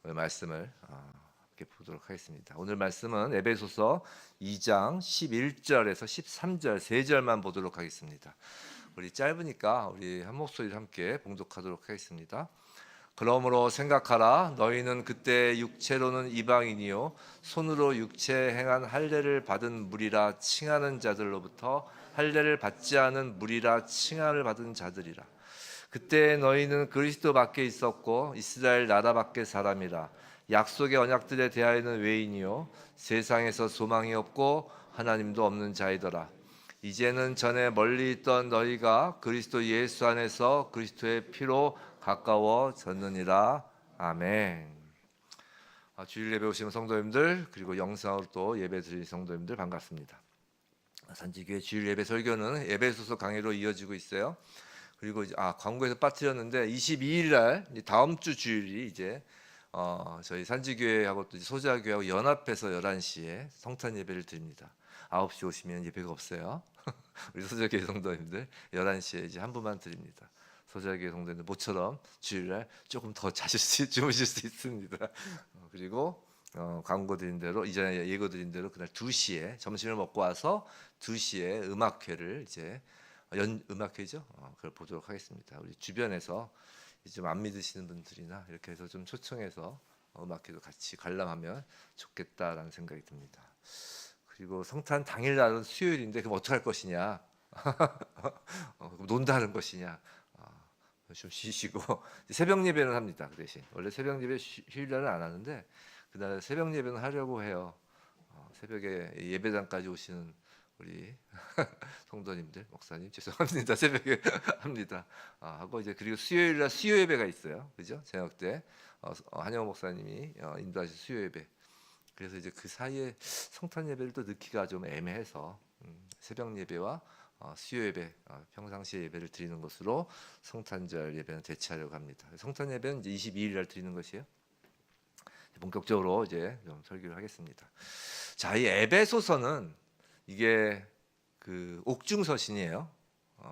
오늘 말씀을 함께 보도록 하겠습니다. 오늘 말씀은 에베소서 2장 11절에서 13절 세 절만 보도록 하겠습니다. 우리 짧으니까 우리 한 목소리로 함께 봉독하도록 하겠습니다. 그러므로 생각하라. 너희는 그때 육체로는 이방인이요 손으로 육체 행한 할례를 받은 무리라 칭하는 자들로부터 할례를 받지 않은 무리라 칭함을 받은 자들이라. 그때 너희는 그리스도 밖에 있었고 이스라엘 나라 밖의 사람이라. 약속의 언약들에 대하여는 외인이요 세상에서 소망이 없고 하나님도 없는 자이더라. 이제는 전에 멀리 있던 너희가 그리스도 예수 안에서 그리스도의 피로 가까워졌느니라. 아멘. 주일 예배 오시는 성도님들, 그리고 영상으로 또 예배 드리는 성도님들 반갑습니다. 산지교회 주일 예배 설교는 에베소서 강의로 이어지고 있어요. 그리고 광고에서 빠뜨렸는데 22일 날 다음 주 주일이 이제 저희 산지교회하고 또 소자교회하고 연합해서 11시에 성탄 예배를 드립니다. 9시 오시면 예배가 없어요. 우리 소자교회 성도님들 11시에 이제 한 분만 드립니다. 소자교회 성도님들 모처럼 주일날 조금 더 자실 주무실 수 있습니다. 그리고 광고 드린 대로 이전에 예고 드린 대로 그날 2시에 점심을 먹고 와서 2시에 음악회를 이제 음악회죠. 그걸 보도록 하겠습니다. 우리 주변에서 좀 안 믿으시는 분들이나 이렇게 해서 좀 초청해서 음악회도 같이 관람하면 좋겠다라는 생각이 듭니다. 그리고 성탄 당일 날은 수요일인데 그럼 어떻게 할 것이냐? 그럼 논다는 것이냐? 좀 쉬시고 새벽 예배는 합니다. 그 대신 원래 새벽 예배 휴일 날은 안 하는데 그날 새벽 예배는 하려고 해요. 새벽에 예배당까지 오시는 우리 성도님들, 목사님 죄송합니다. 새벽에 합니다. 하고 이제 그리고 수요일 날 수요 예배가 있어요. 그죠? 저녁 때 한영 목사님이 인도하신 수요 예배. 그래서 이제 그 사이에 성탄 예배를 또 넣기가 좀 애매해서 새벽 예배와 수요 예배, 평상시에 예배를 드리는 것으로 성탄절 예배는 대체하려고 합니다. 성탄 예배는 이제 22일 날 드리는 것이에요. 본격적으로 이제 좀 설교를 하겠습니다. 자, 이 에베소서는 이게 그 옥중서신이에요.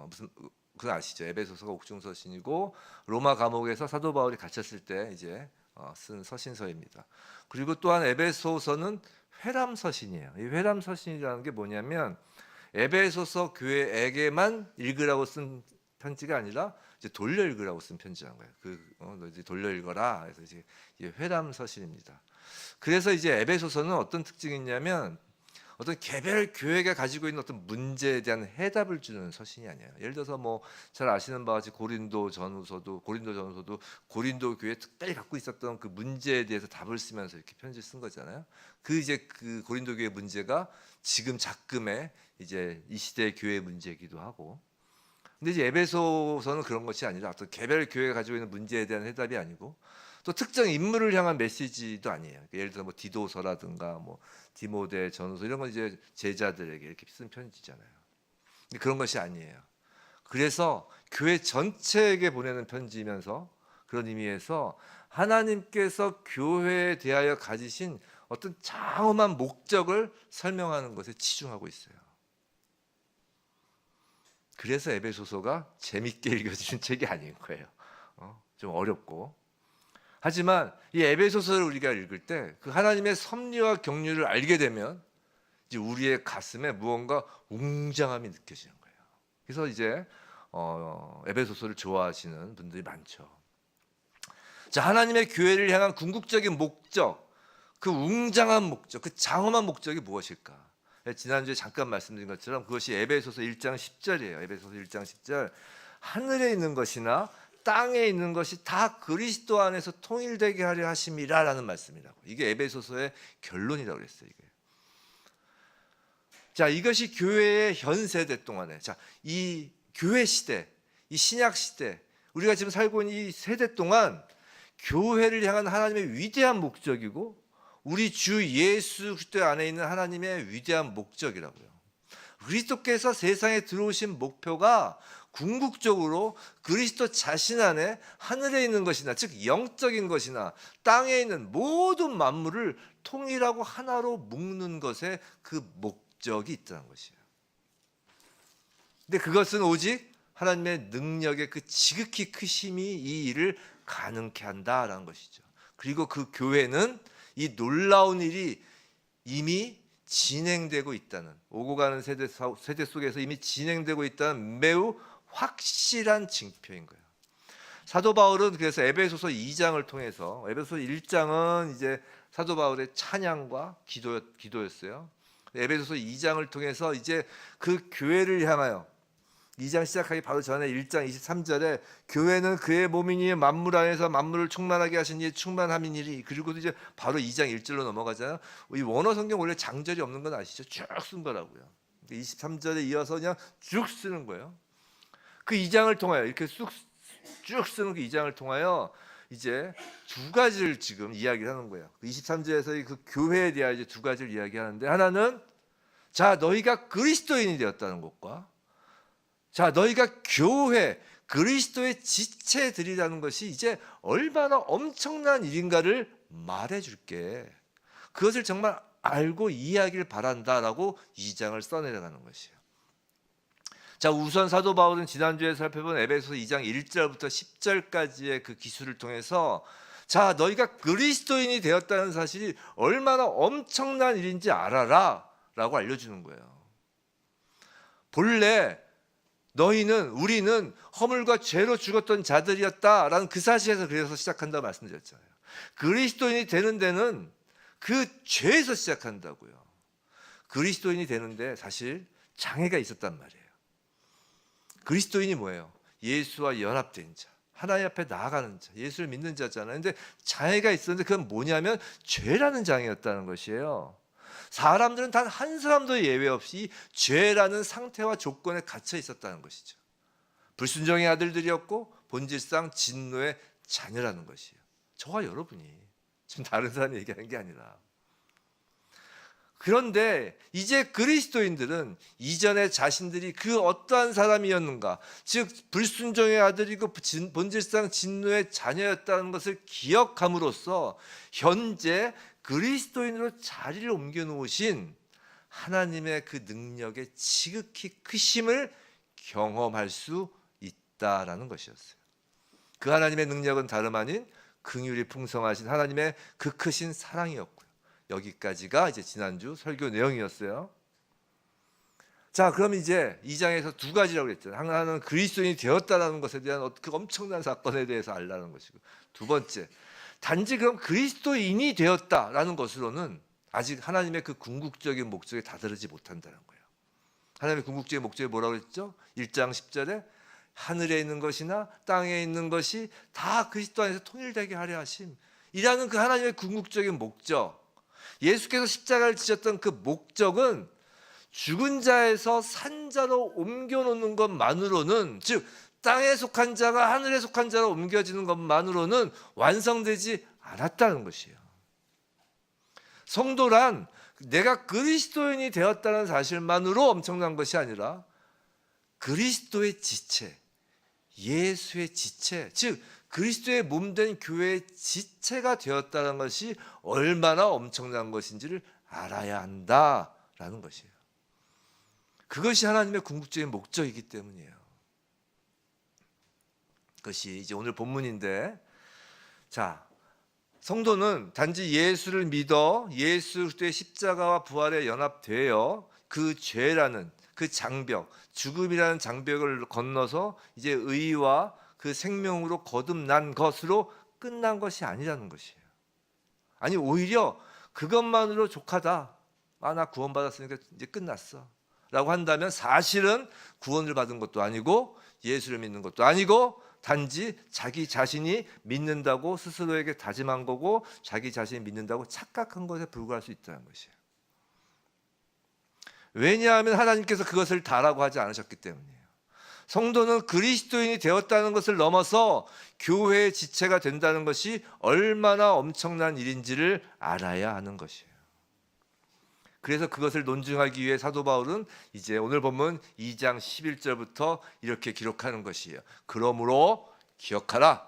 무슨 그거 아시죠? 에베소서가 옥중서신이고 로마 감옥에서 사도 바울이 갇혔을 때 이제 쓴 서신서입니다. 그리고 또한 에베소서는 회람서신이에요. 이 회람서신이라는 게 뭐냐면 에베소서 교회에게만 읽으라고 쓴 편지가 아니라 이제 돌려 읽으라고 쓴 편지란 거예요. 너 이제 돌려 읽어라. 그래서 이제 회람서신입니다. 그래서 이제 에베소서는 어떤 특징이 있냐면 어떤 개별 교회가 가지고 있는 어떤 문제에 대한 해답을 주는 서신이 아니에요. 예를 들어서 뭐 잘 아시는 바와 같이 고린도 전후서도 고린도 교회 특별히 갖고 있었던 그 문제에 대해서 답을 쓰면서 이렇게 편지를 쓴 거잖아요. 그 고린도 교회 문제가 지금 작금의 이제 이 시대의 교회 문제이기도 하고. 근데 이제 에베소서는 그런 것이 아니라 어떤 개별 교회가 가지고 있는 문제에 대한 해답이 아니고 또 특정 인물을 향한 메시지도 아니에요. 예를 들어 뭐 디도서라든가 뭐 디모데 전후서 이런 건 이제 제자들에게 이렇게 쓴 편지잖아요. 근데 그런 것이 아니에요. 그래서 교회 전체에게 보내는 편지면서 그런 의미에서 하나님께서 교회에 대하여 가지신 어떤 장엄한 목적을 설명하는 것에 치중하고 있어요. 그래서 에베소서가 재밌게 읽어지는 책이 아닌 거예요. 좀 어렵고. 하지만 이 에베소서를 우리가 읽을 때 그 하나님의 섭리와 경륜을 알게 되면 이제 우리의 가슴에 무언가 웅장함이 느껴지는 거예요. 그래서 이제 에베소서를 좋아하시는 분들이 많죠. 자, 하나님의 교회를 향한 궁극적인 목적, 그 웅장한 목적, 그 장엄한 목적이 무엇일까? 지난주에 잠깐 말씀드린 것처럼 그것이 에베소서 1장 10절이에요. 에베소서 1장 10절. 하늘에 있는 것이나 땅에 있는 것이 다 그리스도 안에서 통일되게 하려 하심이라라는 말씀이라고. 이게 에베소서의 결론이라고 그랬어요. 이게. 자, 이것이 교회의 현 세대 동안에, 자, 이 교회 시대, 이 신약 시대, 우리가 지금 살고 있는 이 세대 동안 교회를 향한 하나님의 위대한 목적이고 우리 주 예수 그리스도 안에 있는 하나님의 위대한 목적이라고요. 그리스도께서 세상에 들어오신 목표가 궁극적으로 그리스도 자신 안에 하늘에 있는 것이나 즉 영적인 것이나 땅에 있는 모든 만물을 통일하고 하나로 묶는 것에 그 목적이 있다는 것이에요. 근데 그것은 오직 하나님의 능력의 그 지극히 크심이 이 일을 가능케 한다라는 것이죠. 그리고 그 교회는 이 놀라운 일이 이미 진행되고 있다는, 오고 가는 세대 속에서 이미 진행되고 있다는 매우 확실한 징표인 거예요. 사도 바울은 그래서 에베소서 2장을 통해서, 에베소서 1장은 이제 사도 바울의 찬양과 기도였어요. 에베소서 2장을 통해서 이제 그 교회를 향하여, 2장 시작하기 바로 전에 1장 23절에 교회는 그의 몸이니 만물 안에서 만물을 충만하게 하신 이의 충만함이니리. 그리고 이제 바로 2장 1절로 넘어가잖아요. 이 원어 성경 원래 장절이 없는 건 아시죠? 쭉 쓴 거라고요. 23절에 이어서 그냥 쭉 쓰는 거예요. 그 2장을 통하여 이렇게 쭉 쓰는 그 2장을 통하여 이제 두 가지를 지금 이야기를 하는 거예요. 23절에서 그 교회에 대한 이제 두 가지를 이야기하는데, 하나는 자 너희가 그리스도인이 되었다는 것과, 자 너희가 교회 그리스도의 지체들이라는 것이 이제 얼마나 엄청난 일인가를 말해줄게. 그것을 정말 알고 이해하길 바란다라고 2장을 써내려가는 것이에요. 자, 우선 사도 바울은 지난주에 살펴본 에베소서 2장 1절부터 10절까지의 그 기술을 통해서 자 너희가 그리스도인이 되었다는 사실이 얼마나 엄청난 일인지 알아라 라고 알려주는 거예요. 본래 우리는 허물과 죄로 죽었던 자들이었다라는 그 사실에서 그래서 시작한다고 말씀드렸잖아요. 그리스도인이 되는 데는 그 죄에서 시작한다고요. 그리스도인이 되는데 사실 장애가 있었단 말이에요. 그리스도인이 뭐예요? 예수와 연합된 자, 하나님 앞에 나아가는 자, 예수를 믿는 자잖아요. 근데 장애가 있었는데 그건 뭐냐면 죄라는 장애였다는 것이에요. 사람들은 단 한 사람도 예외 없이 죄라는 상태와 조건에 갇혀 있었다는 것이죠. 불순종의 아들들이었고 본질상 진노의 자녀라는 것이에요. 저와 여러분이, 지금 다른 사람이 얘기하는 게 아니라. 그런데 이제 그리스도인들은 이전에 자신들이 그 어떠한 사람이었는가, 즉 불순종의 아들이고 본질상 진노의 자녀였다는 것을 기억함으로써 현재 그리스도인으로 자리를 옮겨 놓으신 하나님의 그 능력의 지극히 크심을 경험할 수 있다라는 것이었어요. 그 하나님의 능력은 다름 아닌 긍휼이 풍성하신 하나님의 그 크신 사랑이었고요. 여기까지가 이제 지난주 설교 내용이었어요. 자, 그럼 이제 2장에서 두 가지라고 그랬죠. 하나는 그리스도인이 되었다라는 것에 대한 그 엄청난 사건에 대해서 알라는 것이고, 두 번째, 단지 그럼 그리스도인이 되었다라는 것으로는 아직 하나님의 그 궁극적인 목적에 다다르지 못한다는 거예요. 하나님의 궁극적인 목적이 뭐라고 그랬죠? 1장 10절에 하늘에 있는 것이나 땅에 있는 것이 다 그리스도 안에서 통일되게 하려 하심이라는 그 하나님의 궁극적인 목적, 예수께서 십자가를 지셨던 그 목적은 죽은 자에서 산 자로 옮겨놓는 것만으로는, 즉 땅에 속한 자가 하늘에 속한 자로 옮겨지는 것만으로는 완성되지 않았다는 것이에요. 성도란 내가 그리스도인이 되었다는 사실만으로 엄청난 것이 아니라 그리스도의 지체, 예수의 지체, 즉 그리스도의 몸된 교회의 지체가 되었다는 것이 얼마나 엄청난 것인지를 알아야 한다라는 것이에요. 그것이 하나님의 궁극적인 목적이기 때문이에요. 그것이 이제 오늘 본문인데, 자, 성도는 단지 예수를 믿어 예수 그리스도의 십자가와 부활에 연합되어 그 죄라는 그 장벽, 죽음이라는 장벽을 건너서 이제 의와 그 생명으로 거듭난 것으로 끝난 것이 아니라는 것이에요. 아니, 오히려 그것만으로 족하다. 아, 나 구원받았으니까 이제 끝났어 라고 한다면 사실은 구원을 받은 것도 아니고 예수를 믿는 것도 아니고 단지 자기 자신이 믿는다고 스스로에게 다짐한 거고 자기 자신이 믿는다고 착각한 것에 불과할 수 있다는 것이에요. 왜냐하면 하나님께서 그것을 다라고 하지 않으셨기 때문이에요. 성도는 그리스도인이 되었다는 것을 넘어서 교회의 지체가 된다는 것이 얼마나 엄청난 일인지를 알아야 하는 것이에요. 그래서 그것을 논증하기 위해 사도 바울은 이제 오늘 본문 2장 11절부터 이렇게 기록하는 것이에요. 그러므로 기억하라.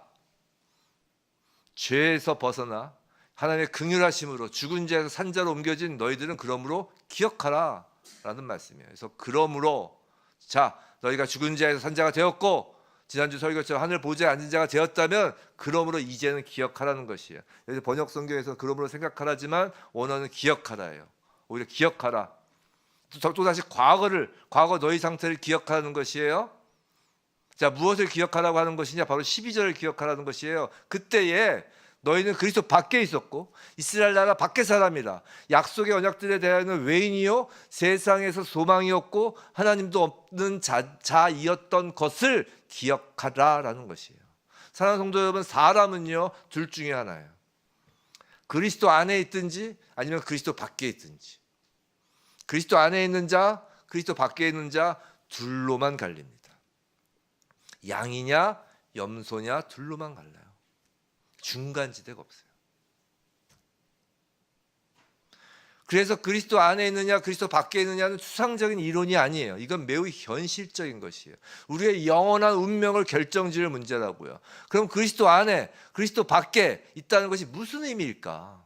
죄에서 벗어나 하나님의 긍휼하심으로 죽은 자에서 산 자로 옮겨진 너희들은 그러므로 기억하라 라는 말씀이에요. 그래서 그러므로, 자, 너희가 죽은 자에서 산 자가 되었고, 지난주 설교처럼 하늘 보좌에 앉은 자가 되었다면 그러므로 이제는 기억하라는 것이에요. 여기서 번역 성경에서 그러므로 생각하라지만 원어는 기억하라예요. 오히려 기억하라. 또다시 과거 너희 상태를 기억하라는 것이에요. 자, 무엇을 기억하라고 하는 것이냐? 바로 12절을 기억하라는 것이에요. 그때에 너희는 그리스도 밖에 있었고 이스라엘 나라 밖의 사람이라. 약속의 언약들에 대하여는 외인이요 세상에서 소망이었고 하나님도 없는 자이었던 것을 기억하라라는 것이에요. 사랑하는 성도 여러분, 사람은요 둘 중에 하나예요. 그리스도 안에 있든지 아니면 그리스도 밖에 있든지. 그리스도 안에 있는 자, 그리스도 밖에 있는 자 둘로만 갈립니다. 양이냐 염소냐 둘로만 갈라요. 중간지대가 없어요. 그래서 그리스도 안에 있느냐 그리스도 밖에 있느냐는 추상적인 이론이 아니에요. 이건 매우 현실적인 것이에요. 우리의 영원한 운명을 결정지을 문제라고요. 그럼 그리스도 안에 그리스도 밖에 있다는 것이 무슨 의미일까?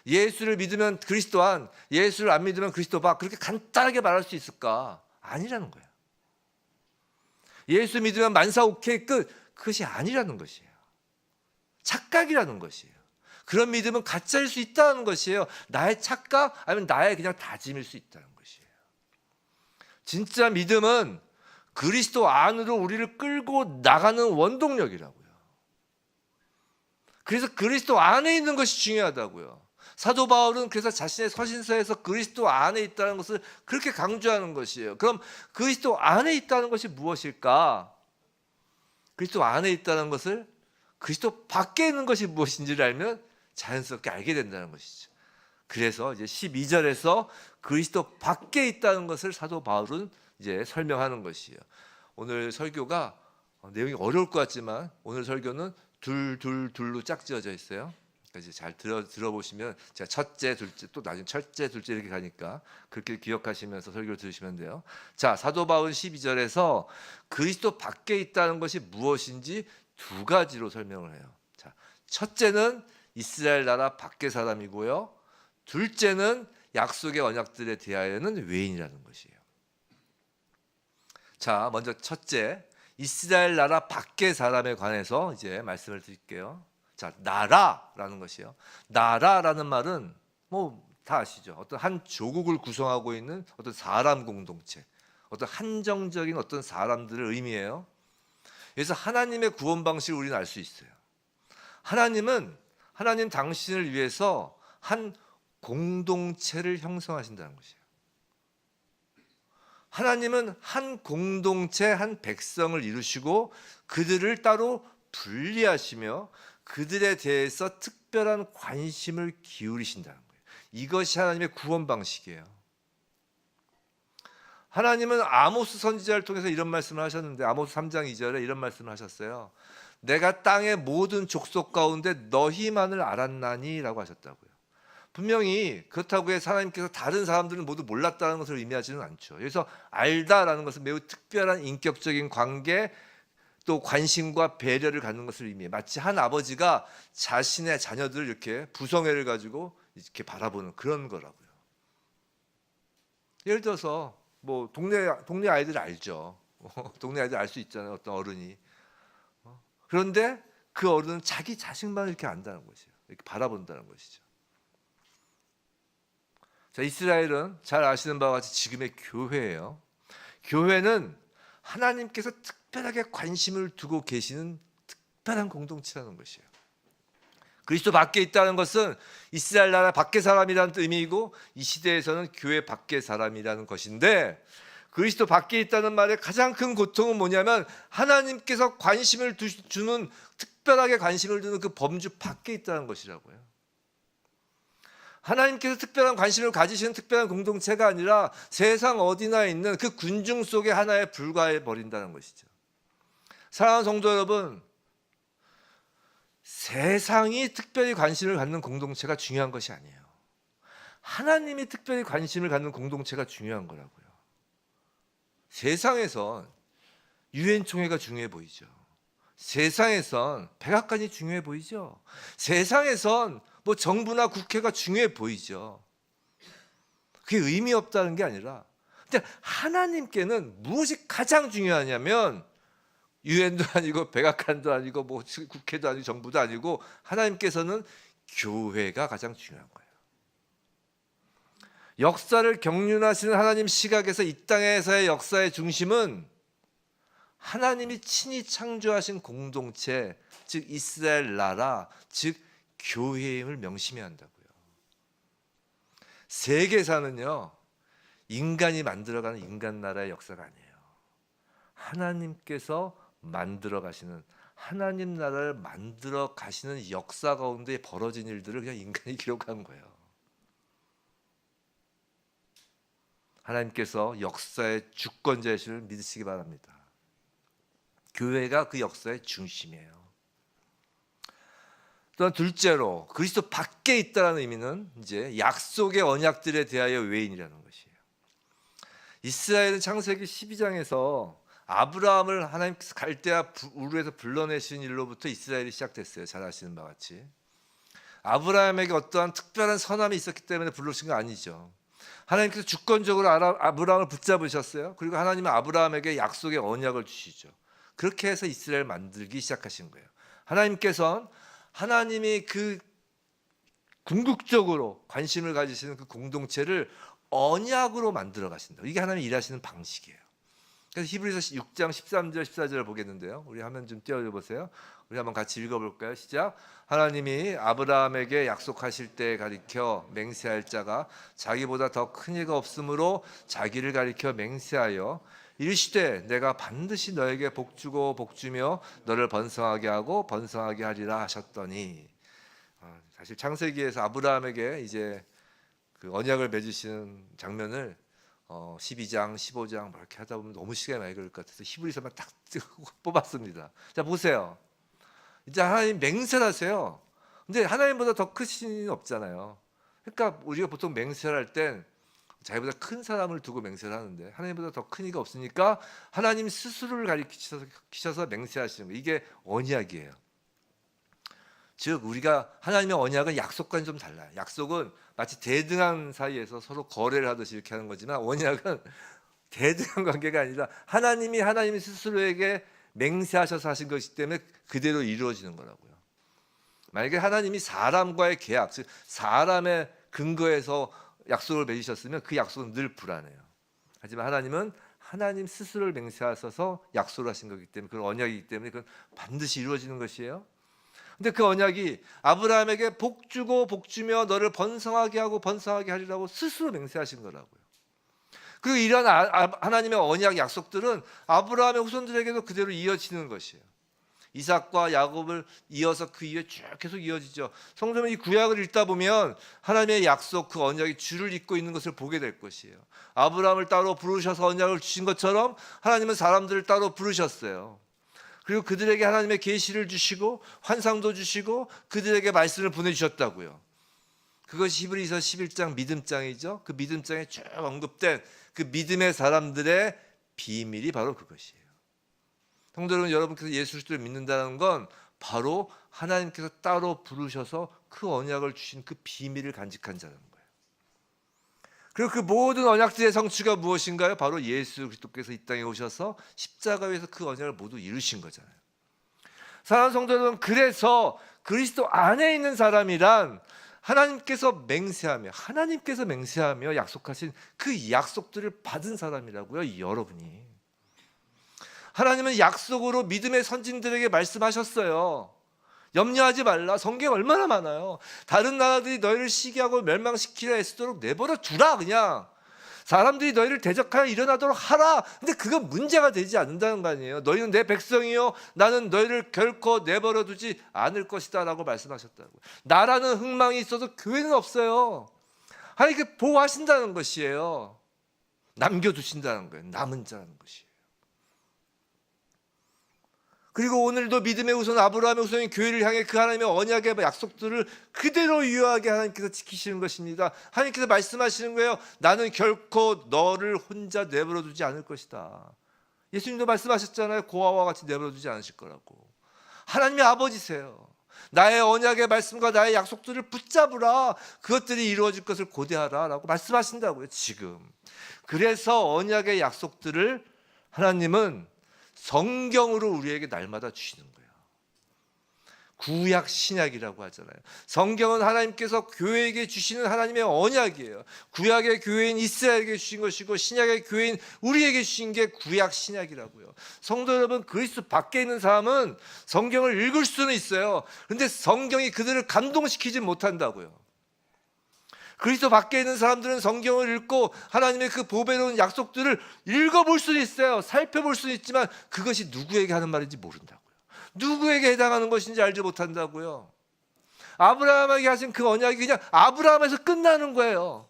예수를 믿으면 그리스도 안, 예수를 안 믿으면 그리스도 밖, 그렇게 간단하게 말할 수 있을까? 아니라는 거예요. 예수 믿으면 만사 오케이 끝, 그것이 아니라는 것이에요. 착각이라는 것이에요. 그런 믿음은 가짜일 수 있다는 것이에요. 나의 착각 아니면 나의 그냥 다짐일 수 있다는 것이에요. 진짜 믿음은 그리스도 안으로 우리를 끌고 나가는 원동력이라고요. 그래서 그리스도 안에 있는 것이 중요하다고요. 사도 바울은 그래서 자신의 서신서에서 그리스도 안에 있다는 것을 그렇게 강조하는 것이에요. 그럼 그리스도 안에 있다는 것이 무엇일까? 그리스도 안에 있다는 것을 그리스도 밖에 있는 것이 무엇인지를 알면 자연스럽게 알게 된다는 것이죠. 그래서 이제 12절에서 그리스도 밖에 있다는 것을 사도 바울은 이제 설명하는 것이에요. 오늘 설교가 내용이 어려울 것 같지만 오늘 설교는 둘로 짝지어져 있어요. 그래서 잘 들어보시면 제가 첫째, 둘째, 또 나중에 첫째, 둘째 이렇게 가니까 그렇게 기억하시면서 설교를 들으시면 돼요. 자, 사도 바울 12절에서 그리스도 밖에 있다는 것이 무엇인지 두 가지로 설명을 해요. 자, 첫째는 이스라엘 나라 밖의 사람이고요. 둘째는 약속의 언약들에 대하여는 외인이라는 것이에요. 자, 먼저 첫째, 이스라엘 나라 밖의 사람에 관해서 이제 말씀을 드릴게요. 자, 나라라는 것이요. 나라라는 말은 뭐 다 아시죠? 어떤 한 조국을 구성하고 있는 어떤 사람 공동체, 어떤 한정적인 어떤 사람들을 의미해요. 그래서 하나님의 구원 방식을 우리는 알 수 있어요. 하나님 당신을 위해서 한 공동체를 형성하신다는 것이에요. 하나님은 한 공동체, 한 백성을 이루시고 그들을 따로 분리하시며 그들에 대해서 특별한 관심을 기울이신다는 거예요. 이것이 하나님의 구원 방식이에요. 하나님은 아모스 선지자를 통해서 이런 말씀을 하셨는데 아모스 3장 2절에 이런 말씀을 하셨어요. 내가 땅의 모든 족속 가운데 너희만을 알았나니 라고 하셨다고요. 분명히 그렇다고 해서 하나님께서 다른 사람들은 모두 몰랐다는 것을 의미하지는 않죠. 그래서 알다라는 것은 매우 특별한 인격적인 관계 또 관심과 배려를 갖는 것을 의미해요. 마치 한 아버지가 자신의 자녀들을 이렇게 부성애를 가지고 이렇게 바라보는 그런 거라고요. 예를 들어서 뭐 동네 아이들 알죠. 동네 아이들 알 수 있잖아요. 어떤 어른이. 그런데 그 어른은 자기 자식만 이렇게 안다는 것이에요. 이렇게 바라본다는 것이죠. 자, 이스라엘은 잘 아시는 바와 같이 지금의 교회예요. 교회는 하나님께서 특별하게 관심을 두고 계시는 특별한 공동체라는 것이에요. 그리스도 밖에 있다는 것은 이스라엘 나라 밖의 사람이라는 의미이고 이 시대에서는 교회 밖의 사람이라는 것인데 그리스도 밖에 있다는 말의 가장 큰 고통은 뭐냐면 하나님께서 관심을 주는 특별하게 관심을 두는 그 범주 밖에 있다는 것이라고요. 하나님께서 특별한 관심을 가지시는 특별한 공동체가 아니라 세상 어디나 있는 그 군중 속에 하나에 불과해 버린다는 것이죠. 사랑하는 성도 여러분, 세상이 특별히 관심을 갖는 공동체가 중요한 것이 아니에요. 하나님이 특별히 관심을 갖는 공동체가 중요한 거라고요. 세상에선 유엔총회가 중요해 보이죠. 세상에선 백악관이 중요해 보이죠. 세상에선 뭐 정부나 국회가 중요해 보이죠. 그게 의미 없다는 게 아니라 근데 하나님께는 무엇이 가장 중요하냐면 유엔도 아니고 백악관도 아니고 뭐 국회도 아니고 정부도 아니고 하나님께서는 교회가 가장 중요한 거예요. 역사를 경륜하시는 하나님 시각에서 이 땅에서의 역사의 중심은 하나님이 친히 창조하신 공동체, 즉 이스라엘 나라, 즉 교회임을 명심해야 한다고요. 세계사는요, 인간이 만들어가는 인간 나라의 역사가 아니에요. 하나님께서 만들어 가시는, 하나님 나라를 만들어 가시는 역사 가운데 벌어진 일들을 그냥 인간이 기록한 거예요. 하나님께서 역사의 주권자이심을 믿으시기 바랍니다. 교회가 그 역사의 중심이에요. 또한 둘째로 그리스도 밖에 있다는 의미는 이제 약속의 언약들에 대하여 외인이라는 것이에요. 이스라엘은 창세기 12장에서 아브라함을 하나님께서 갈대아 우르에서 불러내신 일로부터 이스라엘이 시작됐어요. 잘 아시는 바와 같이. 아브라함에게 어떠한 특별한 선함이 있었기 때문에 불러신 거 아니죠. 하나님께서 주권적으로 아브라함을 붙잡으셨어요. 그리고 하나님은 아브라함에게 약속의 언약을 주시죠. 그렇게 해서 이스라엘 만들기 시작하신 거예요. 하나님께서는 하나님이 그 궁극적으로 관심을 가지시는 그 공동체를 언약으로 만들어 가신다. 이게 하나님이 일하시는 방식이에요. 그래서 히브리서 6장 13절 14절을 보겠는데요. 우리 화면 좀 띄워줘 보세요. 우리 한번 같이 읽어볼까요? 시작. 하나님이 아브라함에게 약속하실 때 가리켜 맹세할 자가 자기보다 더 큰 이가 없으므로 자기를 가리켜 맹세하여 이르시되 내가 반드시 너에게 복주고 복주며 너를 번성하게 하고 번성하게 하리라 하셨더니, 사실 창세기에서 아브라함에게 이제 그 언약을 맺으시는 장면을 12장, 15장 뭐 이렇게 하다 보면 너무 시간이 많이 걸릴 것 같아서 히브리서만 딱 뽑았습니다. 자 보세요. 이제 하나님 맹세를 하세요. 근데 하나님보다 더 크신 이는 없잖아요. 그러니까 우리가 보통 맹세를 할 땐 자기보다 큰 사람을 두고 맹세를 하는데 하나님보다 더 큰 이가 없으니까 하나님 스스로를 가리키셔서 맹세하시는 거예요. 이게 언약이에요. 즉 우리가 하나님의 언약은 약속과는 좀 달라요. 약속은 마치 대등한 사이에서 서로 거래를 하듯이 이렇게 하는 거지만 언약은 대등한 관계가 아니라 하나님이 하나님 스스로에게 맹세하셔서 하신 것이기 때문에 그대로 이루어지는 거라고요. 만약에 하나님이 사람과의 계약, 즉 사람의 근거에서 약속을 맺으셨으면 그 약속은 늘 불안해요. 하지만 하나님은 하나님 스스로를 맹세하셔서 약속을 하신 거기 때문에, 그런 언약이기 때문에 그건 반드시 이루어지는 것이에요. 근데 그 언약이 아브라함에게 복주고 복주며 너를 번성하게 하고 번성하게 하리라고 스스로 맹세하신 거라고요. 그리고 이런 하나님의 언약 약속들은 아브라함의 후손들에게도 그대로 이어지는 것이에요. 이삭과 야곱을 이어서 그 이후에 쭉 계속 이어지죠. 성경의 이 구약을 읽다 보면 하나님의 약속, 그 언약이 줄을 잇고 있는 것을 보게 될 것이에요. 아브라함을 따로 부르셔서 언약을 주신 것처럼 하나님은 사람들을 따로 부르셨어요. 그리고 그들에게 하나님의 계시를 주시고 환상도 주시고 그들에게 말씀을 보내주셨다고요. 그것이 히브리서 11장 믿음장이죠. 그 믿음장에 쭉 언급된 그 믿음의 사람들의 비밀이 바로 그것이에요. 성도 여러분, 여러분께서 예수 그리스도를 믿는다는 건 바로 하나님께서 따로 부르셔서 그 언약을 주신 그 비밀을 간직한 자라는 거예요. 그리고 그 모든 언약들의 성취가 무엇인가요? 바로 예수 그리스도께서 이 땅에 오셔서 십자가에서 그 언약을 모두 이루신 거잖아요. 사랑하는 성도 여러분, 그래서 그리스도 안에 있는 사람이란 하나님께서 맹세하며 약속하신 그 약속들을 받은 사람이라고요. 여러분이. 하나님은 약속으로 믿음의 선진들에게 말씀하셨어요. 염려하지 말라. 성경 얼마나 많아요. 다른 나라들이 너희를 시기하고 멸망시키려 애쓰도록 내버려 두라. 그냥 사람들이 너희를 대적하여 일어나도록 하라. 근데 그건 문제가 되지 않는다는 거 아니에요. 너희는 내 백성이요 나는 너희를 결코 내버려 두지 않을 것이다 라고 말씀하셨다고. 나라는 흥망이 있어도 교회는 없어요. 하나님께 보호하신다는 것이에요. 남겨두신다는 거예요. 남은 자라는 것이에요. 그리고 오늘도 믿음의 후손 아브라함의 후손인 교회를 향해 그 하나님의 언약의 약속들을 그대로 유효하게 하나님께서 지키시는 것입니다. 하나님께서 말씀하시는 거예요. 나는 결코 너를 혼자 내버려 두지 않을 것이다. 예수님도 말씀하셨잖아요. 고아와 같이 내버려 두지 않으실 거라고. 하나님의 아버지세요. 나의 언약의 말씀과 나의 약속들을 붙잡으라. 그것들이 이루어질 것을 고대하라 라고 말씀하신다고요. 지금. 그래서 언약의 약속들을 하나님은 성경으로 우리에게 날마다 주시는 거예요. 구약 신약이라고 하잖아요. 성경은 하나님께서 교회에게 주시는 하나님의 언약이에요. 구약의 교회인 이스라엘에게 주신 것이고 신약의 교회인 우리에게 주신 게 구약 신약이라고요. 성도 여러분, 그리스도 밖에 있는 사람은 성경을 읽을 수는 있어요. 그런데 성경이 그들을 감동시키지 못한다고요. 그리스도 밖에 있는 사람들은 성경을 읽고 하나님의 그 보배로운 약속들을 읽어볼 수는 있어요. 살펴볼 수는 있지만 그것이 누구에게 하는 말인지 모른다고요. 누구에게 해당하는 것인지 알지 못한다고요. 아브라함에게 하신 그 언약이 그냥 아브라함에서 끝나는 거예요.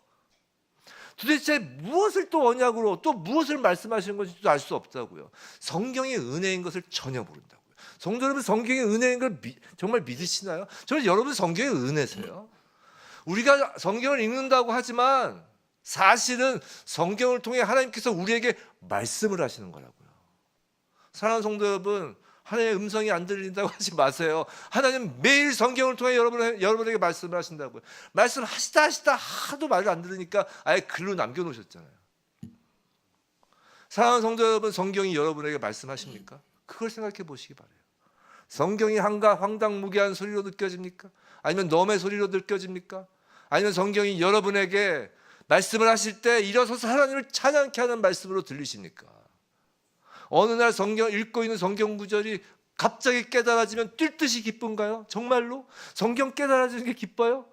도대체 무엇을 또 언약으로 또 무엇을 말씀하시는 것인지도 알 수 없다고요. 성경이 은혜인 것을 전혀 모른다고요. 성도 여러분, 성경이 은혜인 걸 정말 믿으시나요? 저는 여러분 성경이 은혜세요. 우리가 성경을 읽는다고 하지만 사실은 성경을 통해 하나님께서 우리에게 말씀을 하시는 거라고요. 사랑하는 성도 여러분, 하나님의 음성이 안 들린다고 하지 마세요. 하나님 매일 성경을 통해 여러분에게 말씀을 하신다고요. 말씀하시다 하도 말을 안 들으니까 아예 글로 남겨놓으셨잖아요. 사랑하는 성도 여러분, 성경이 여러분에게 말씀하십니까? 그걸 생각해 보시기 바라요. 성경이 황당무계한 소리로 느껴집니까? 아니면 넘의 소리로 느껴집니까? 아니면 성경이 여러분에게 말씀을 하실 때 일어서서 하나님을 찬양케 하는 말씀으로 들리십니까? 어느 날 성경 읽고 있는 성경 구절이 갑자기 깨달아지면 뛸 듯이 기쁜가요? 정말로? 성경 깨달아지는 게 기뻐요?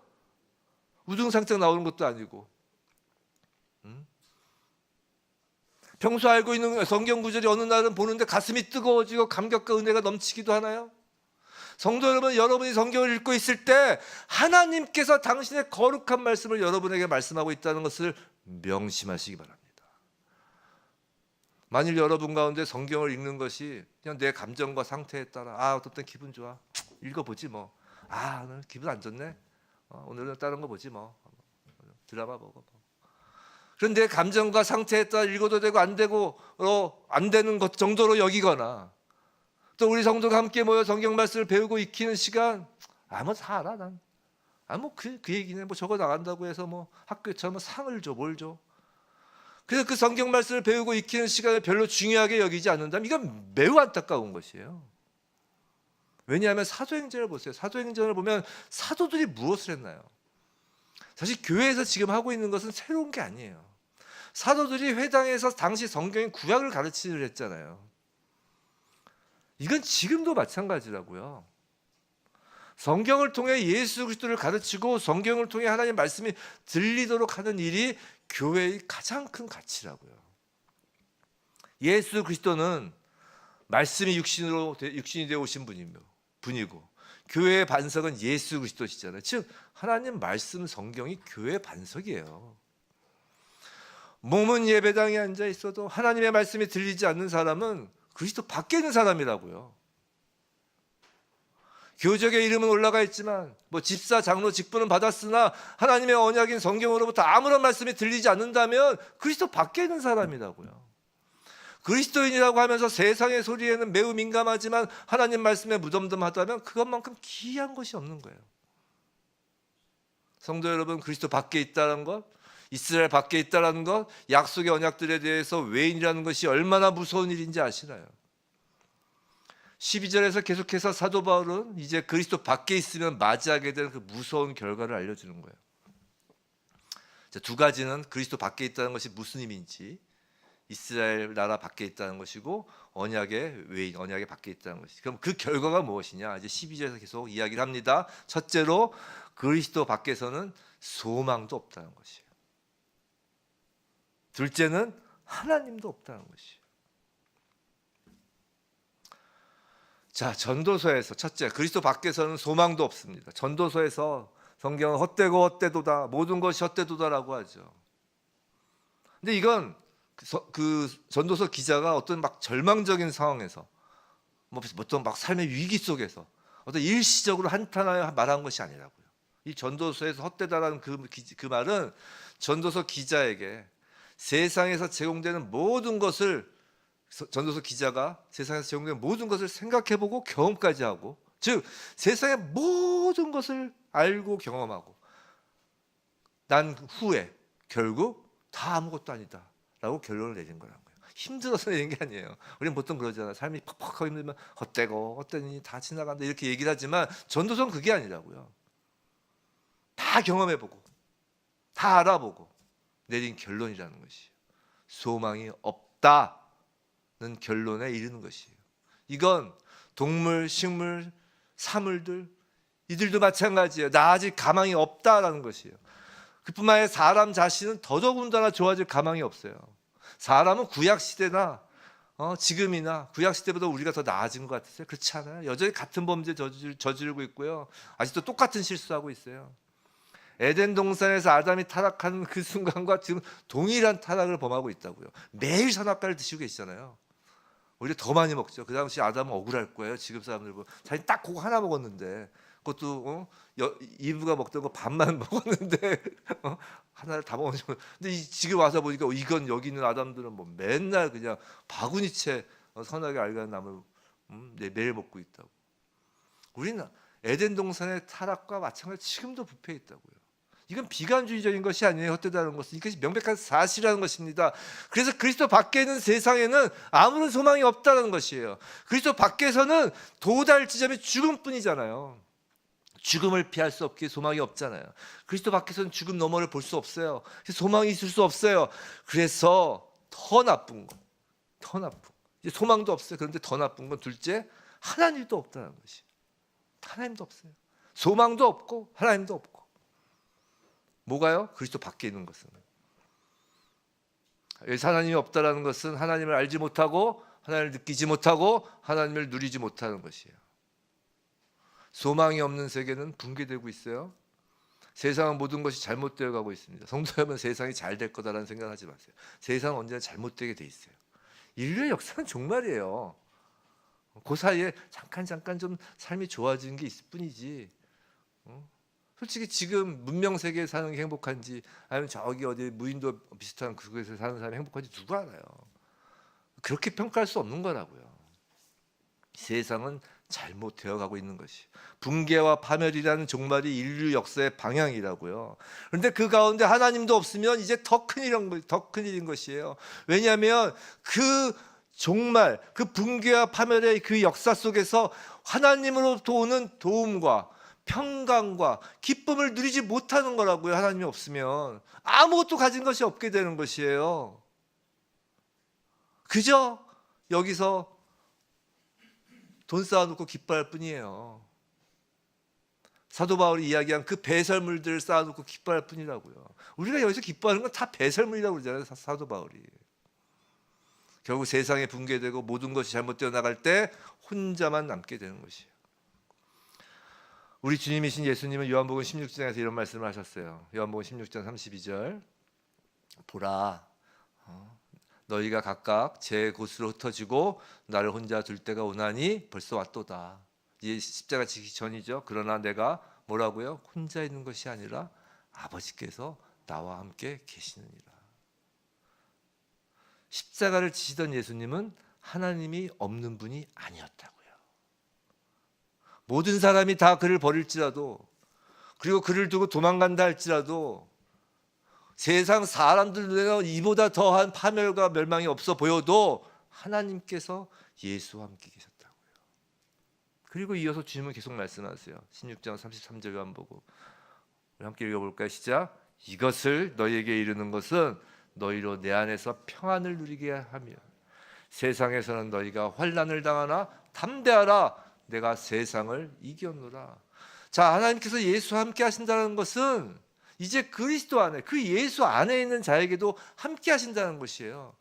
우등상장 나오는 것도 아니고. 평소 알고 있는 성경 구절이 어느 날은 보는데 가슴이 뜨거워지고 감격과 은혜가 넘치기도 하나요? 성도 여러분, 여러분이 성경을 읽고 있을 때 하나님께서 당신의 거룩한 말씀을 여러분에게 말씀하고 있다는 것을 명심하시기 바랍니다. 만일 여러분 가운데 성경을 읽는 것이 그냥 내 감정과 상태에 따라 어떤 때 기분 좋아, 읽어보지 뭐. 오늘 기분 안 좋네, 오늘은 다른 거 보지 뭐, 드라마 보고 뭐. 그런 내 감정과 상태에 따라 읽어도 되고 안 되고 안 되는 것 정도로 여기거나, 또 우리 성도가 함께 모여 성경 말씀을 배우고 익히는 시간, 뭐 다 알아 난. 그 얘기네. 뭐 저거 나간다고 해서 뭐 학교처럼 상을 줘, 뭘 줘. 그래서 그 성경 말씀을 배우고 익히는 시간을 별로 중요하게 여기지 않는다면 이건 매우 안타까운 것이에요. 왜냐하면 사도행전을 보세요. 사도행전을 보면 사도들이 무엇을 했나요? 사실 교회에서 지금 하고 있는 것은 새로운 게 아니에요. 사도들이 회당에서 당시 성경의 구약을 가르치려 했잖아요. 이건 지금도 마찬가지라고요. 성경을 통해 예수 그리스도를 가르치고 성경을 통해 하나님의 말씀이 들리도록 하는 일이 교회의 가장 큰 가치라고요. 예수 그리스도는 말씀이 육신이 되어 오신 분이고 교회의 반석은 예수 그리스도시잖아요. 즉 하나님 말씀 성경이 교회의 반석이에요. 몸은 예배당에 앉아 있어도 하나님의 말씀이 들리지 않는 사람은 그리스도 밖에 있는 사람이라고요. 교적의 이름은 올라가 있지만 집사 장로 직분은 받았으나 하나님의 언약인 성경으로부터 아무런 말씀이 들리지 않는다면 그리스도 밖에 있는 사람이라고요. 그리스도인이라고 하면서 세상의 소리에는 매우 민감하지만 하나님 말씀에 무덤덤하다면 그것만큼 기이한 것이 없는 거예요. 성도 여러분, 그리스도 밖에 있다는 것, 이스라엘 밖에 있다는 것, 약속의 언약들에 대해서 외인이라는 것이 얼마나 무서운 일인지 아시나요? 12절에서 계속해서 사도 바울은 이제 그리스도 밖에 있으면 맞이하게 되는 그 무서운 결과를 알려주는 거예요. 두 가지는 그리스도 밖에 있다는 것이 무슨 의미인지, 이스라엘 나라 밖에 있다는 것이고 언약의 외인, 언약의 밖에 있다는 것이. 그럼 그 결과가 무엇이냐? 이제 12절에서 계속 이야기를 합니다. 첫째로 그리스도 밖에서는 소망도 없다는 것이에요. 둘째는 하나님도 없다는 것이에요. 자, 전도서에서 첫째, 그리스도 밖에서는 소망도 없습니다. 전도서에서 성경은 헛되고 헛되도다, 모든 것이 헛되도다라고 하죠. 근데 이건 그 전도서 기자가 어떤 막 절망적인 상황에서 어떤 막 삶의 위기 속에서 어떤 일시적으로 한탄하여 말한 것이 아니라고요. 이 전도서에서 헛되다라는 그 말은 전도서 기자에게 세상에서 제공되는 모든 것을, 전도서 기자가 세상에서 제공되는 모든 것을 생각해보고 경험까지 하고, 즉 세상의 모든 것을 알고 경험하고 난 후에 결국 다 아무것도 아니다 라고 결론을 내린 거라는 거예요. 힘들어서 내린 게 아니에요. 우리는 보통 그러잖아요. 삶이 퍽퍽하고 힘들면 헛되고 헛되니 다 지나간다 이렇게 얘기를 하지만 전도서는 그게 아니라고요. 다 경험해보고 다 알아보고 내린 결론이라는 것이에요. 소망이 없다는 결론에 이르는 것이에요. 이건 동물, 식물, 사물들 이들도 마찬가지예요. 나 아직 가망이 없다라는 것이에요. 그뿐만 아니라 사람 자신은 더더군다나 좋아질 가망이 없어요. 사람은 구약시대나 지금이나 구약시대보다 우리가 더 나아진 것 같으세요? 그렇지 않아요? 여전히 같은 범죄 저지르고 있고요. 아직도 똑같은 실수하고 있어요. 에덴 동산에서 아담이 타락한 그 순간과 지금 동일한 타락을 범하고 있다고요. 매일 선악과를 드시고 계시잖아요. 오히려 더 많이 먹죠. 그 당시 아담은 억울할 거예요. 지금 사람들 보면 자기 딱 그거 하나 먹었는데 그것도 이브가 먹던 거 반만 먹었는데 하나를 다 먹었죠. 근데 지금 와서 보니까 이건 여기 있는 아담들은 뭐 맨날 그냥 바구니채 선악의 알가는 나물 매일 먹고 있다고. 우리는 에덴 동산의 타락과 마찬가지 지금도 부패해 있다고요. 이건 비관주의적인 것이 아니에요. 헛되다는 것은 이것이 명백한 사실이라는 것입니다. 그래서 그리스도 밖에 있는 세상에는 아무런 소망이 없다는 것이에요. 그리스도 밖에서는 도달 지점이 죽음뿐이잖아요. 죽음을 피할 수 없기에 소망이 없잖아요. 그리스도 밖에서는 죽음 너머를 볼 수 없어요. 소망이 있을 수 없어요. 그래서 더 나쁜 거, 더 나쁜 거. 이제 소망도 없어요. 그런데 더 나쁜 건 둘째, 하나님도 없다는 것이에요. 하나님도 없어요. 소망도 없고 하나님도 없고. 뭐가요? 그리스도 밖에 있는 것은. 여기서 하나님이 없다라는 것은 하나님을 알지 못하고 하나님을 느끼지 못하고 하나님을 누리지 못하는 것이에요. 소망이 없는 세계는 붕괴되고 있어요. 세상은 모든 것이 잘못되어 가고 있습니다. 성도 여러분, 세상이 잘 될 거다라는 생각하지 마세요. 세상은 언제나 잘못되게 돼 있어요. 인류의 역사는 종말이에요. 그 사이에 잠깐 좀 삶이 좋아지는 게 있을 뿐이지. 솔직히 지금 문명 세계에 사는 게 행복한지 아니면 저기 어디 무인도 비슷한 그곳에 사는 사람이 행복한지 누가 알아요. 그렇게 평가할 수 없는 거라고요. 세상은 잘못되어 가고 있는 것이 붕괴와 파멸이라는 종말이 인류 역사의 방향이라고요. 그런데 그 가운데 하나님도 없으면 이제 더 큰일인 것이에요. 왜냐하면 그 종말, 그 붕괴와 파멸의 그 역사 속에서 하나님으로부터 오는 도움과 평강과 기쁨을 누리지 못하는 거라고요. 하나님이 없으면 아무것도 가진 것이 없게 되는 것이에요. 그저 여기서 돈 쌓아놓고 기뻐할 뿐이에요. 사도 바울이 이야기한 그 배설물들을 쌓아놓고 기뻐할 뿐이라고요. 우리가 여기서 기뻐하는 건 다 배설물이라고 그러잖아요. 사도 바울이. 결국 세상에 붕괴되고 모든 것이 잘못되어 나갈 때 혼자만 남게 되는 것이에요. 우리 주님이신 예수님은 요한복음 16장에서 이런 말씀을 하셨어요. 요한복음 16장 32절 보라 너희가 각각 제 곳으로 흩어지고 나를 혼자 둘 때가 오나니 벌써 왔도다. 이제 십자가 지기 전이죠. 그러나 내가 뭐라고요? 혼자 있는 것이 아니라 아버지께서 나와 함께 계시느니라. 십자가를 지시던 예수님은 하나님이 없는 분이 아니었다고요. 모든 사람이 다 그를 버릴지라도 그리고 그를 두고 도망간다 할지라도 세상 사람들 눈에는 이보다 더한 파멸과 멸망이 없어 보여도 하나님께서 예수와 함께 계셨다고요. 그리고 이어서 주님은 계속 말씀하세요. 16장 33절 요한복음 우리 함께 읽어볼까요? 시작. 이것을 너희에게 이르는 것은 너희로 내 안에서 평안을 누리게 하며 세상에서는 너희가 환난을 당하나 담대하라 내가 세상을 이겼노라. 자, 하나님께서 예수와 함께 하신다는 것은 이제 그리스도 안에 그 예수 안에 있는 자에게도 함께 하신다는 것이에요.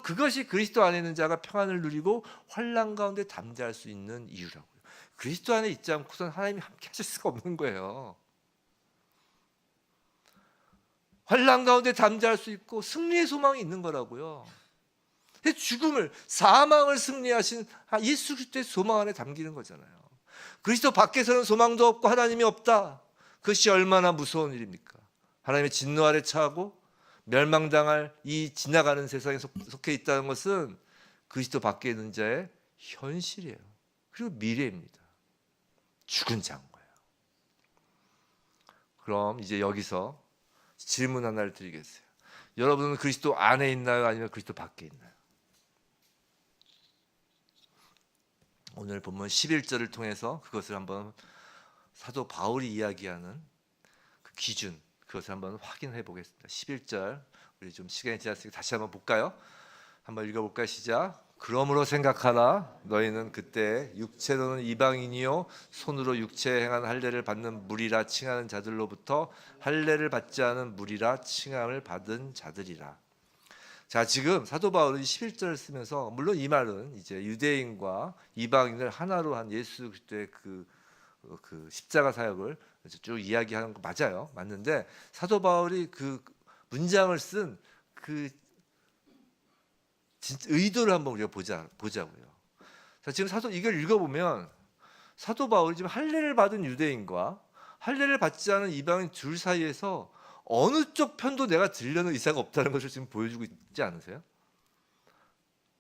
그것이 그리스도 안에 있는 자가 평안을 누리고 환난 가운데 담대할 수 있는 이유라고요. 그리스도 안에 있지 않고선 하나님이 함께 하실 수가 없는 거예요. 환난 가운데 담대할 수 있고 승리의 소망이 있는 거라고요. 죽음을 사망을 승리하신 예수 그리스도의 소망 안에 담기는 거잖아요. 그리스도 밖에서는 소망도 없고 하나님이 없다. 그것이 얼마나 무서운 일입니까? 하나님의 진노 아래 처하고 멸망당할 이 지나가는 세상에 속해 있다는 것은 그리스도 밖에 있는 자의 현실이에요. 그리고 미래입니다. 죽은 자인 거예요. 그럼 이제 여기서 질문 하나를 드리겠어요. 여러분은 그리스도 안에 있나요? 아니면 그리스도 밖에 있나요? 오늘 본문 11절을 통해서 그것을 한번 사도 바울이 이야기하는 그 기준, 그것을 한번 확인해 보겠습니다. 11절, 우리 좀 시간이 지났으니까 다시 한번 볼까요? 한번 읽어볼까요? 시작. 그러므로 생각하라. 너희는 그때 육체로는 이방인이요 손으로 육체에 행한 할례를 받는 무리라 칭하는 자들로부터 할례를 받지 않은 무리라 칭함을 받은 자들이라. 자, 지금 사도 바울이 11절을 쓰면서, 물론 이 말은 이제 유대인과 이방인을 하나로 한 예수 그리스도의 그 십자가 사역을 쭉 이야기하는 거 맞아요. 맞는데 사도 바울이 그 문장을 쓴 그 의도를 한번 우리가 보자고요. 자, 지금 이걸 읽어보면 사도 바울이 지금 할례를 받은 유대인과 할례를 받지 않은 이방인 둘 사이에서 어느 쪽 편도 내가 들려는 의사가 없다는 것을 지금 보여주고 있지 않으세요?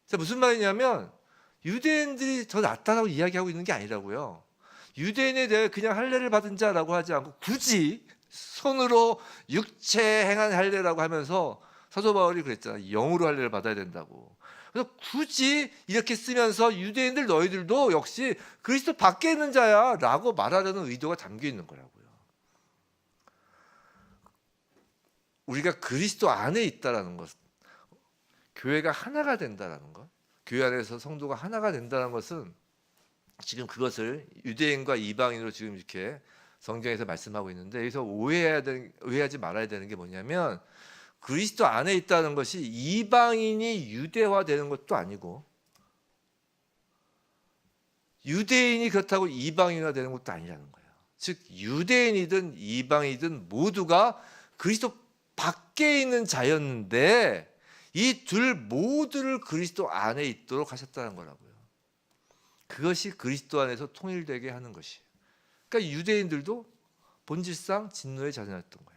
자, 무슨 말이냐면 유대인들이 더 낫다라고 이야기하고 있는 게 아니라고요. 유대인에 대해 그냥 할례를 받은 자라고 하지 않고 굳이 손으로 육체에 행한 할례라고 하면서 사도 바울이 그랬잖아요. 영으로 할례를 받아야 된다고. 그래서 굳이 이렇게 쓰면서 유대인들 너희들도 역시 그리스도 밖에 있는 자야 라고 말하려는 의도가 담겨 있는 거라고요. 우리가 그리스도 안에 있다라는 것, 교회가 하나가 된다라는 것, 교회 안에서 성도가 하나가 된다는 것은 지금 그것을 유대인과 이방인으로 지금 이렇게 성경에서 말씀하고 있는데, 여기서 오해하지 말아야 되는 게 뭐냐면 그리스도 안에 있다는 것이 이방인이 유대화되는 것도 아니고 유대인이 그렇다고 이방인화되는 것도 아니라는 거예요. 즉 유대인이든 이방인이든 모두가 그리스도 밖에 있는 자였는데 이 둘 모두를 그리스도 안에 있도록 하셨다는 거라고요. 그것이 그리스도 안에서 통일되게 하는 것이에요. 그러니까 유대인들도 본질상 진노의 자녀였던 거예요.